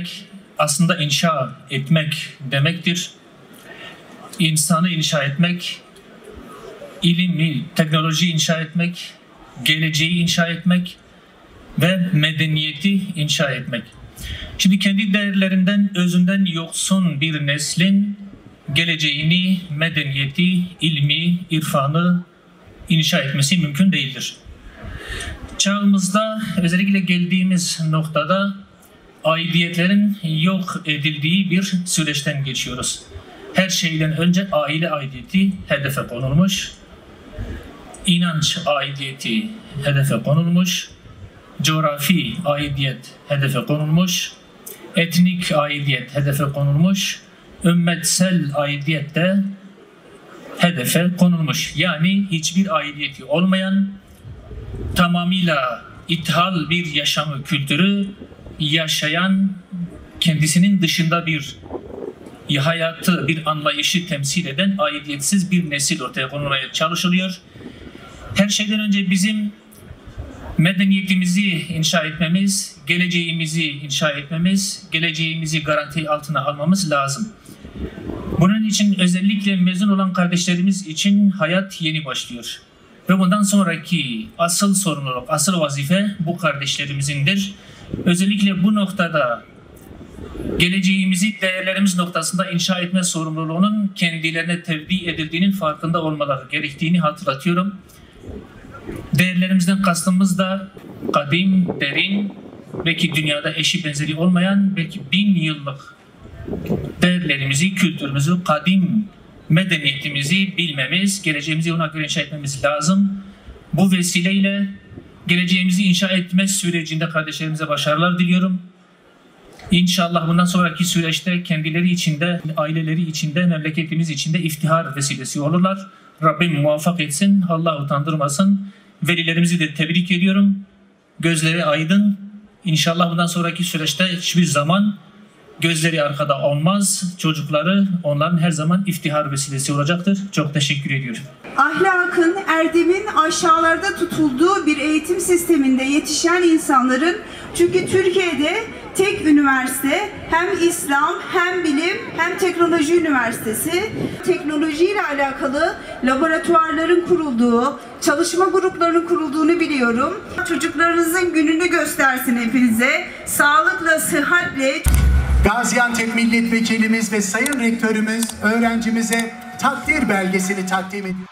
demek aslında inşa etmek demektir. İnsanı inşa etmek, ilmi, teknolojiyi inşa etmek, geleceği inşa etmek ve medeniyeti inşa etmek. Şimdi kendi değerlerinden, özünden yoksun bir neslin geleceğini, medeniyeti, ilmi, irfanı inşa etmesi mümkün değildir. Çağımızda özellikle geldiğimiz noktada aidiyetlerin yok edildiği bir süreçten geçiyoruz. Her şeyden önce aile aidiyeti hedefe konulmuş, inanç aidiyeti hedefe konulmuş, coğrafi aidiyet hedefe konulmuş, etnik aidiyet hedefe konulmuş, ümmetsel aidiyet de hedefe konulmuş. Yani hiçbir aidiyeti olmayan, tamamıyla ithal bir yaşamı, kültürü yaşayan, kendisinin dışında bir hayatı, bir anlayışı temsil eden aidiyetsiz bir nesil ortaya konulmaya çalışılıyor. Her şeyden önce bizim medeniyetimizi inşa etmemiz, geleceğimizi inşa etmemiz, geleceğimizi garanti altına almamız lazım. Bunun için özellikle mezun olan kardeşlerimiz için hayat yeni başlıyor. Ve bundan sonraki asıl sorumluluk, asıl vazife bu kardeşlerimizindir. Özellikle bu noktada geleceğimizi değerlerimiz noktasında inşa etme sorumluluğunun kendilerine tevdi edildiğinin farkında olmaları gerektiğini hatırlatıyorum. Değerlerimizden kastımız da kadim, derin, belki dünyada eşi benzeri olmayan, belki 1000 yıllık değerlerimizi, kültürümüzü, kadim medeniyetimizi bilmemiz, geleceğimizi ona göre inşa etmemiz lazım. Bu vesileyle geleceğimizi inşa etme sürecinde kardeşlerimize başarılar diliyorum. İnşallah bundan sonraki süreçte kendileri içinde, aileleri içinde, memleketimiz içinde iftihar vesilesi olurlar. Rabbim muvaffak etsin, Allah utandırmasın. Velilerimizi de tebrik ediyorum. Gözleri aydın. İnşallah bundan sonraki süreçte hiçbir zaman gözleri arkada olmaz. Çocukları onların her zaman iftihar vesilesi olacaktır. Çok teşekkür ediyorum. Ahlakın, erdemin aşağılarda tutulduğu bir eğitim sisteminde yetişen insanların, çünkü Türkiye'de tek üniversite hem İslam hem bilim hem teknoloji üniversitesi, teknolojiyle alakalı laboratuvarların kurulduğu, çalışma gruplarının kurulduğunu biliyorum. Çocuklarınızın gününü göstersin hepinize. Sağlıkla, sıhhatle. Gaziantep Milletvekilimiz ve Sayın Rektörümüz öğrencimize takdir belgesini takdim ediyor.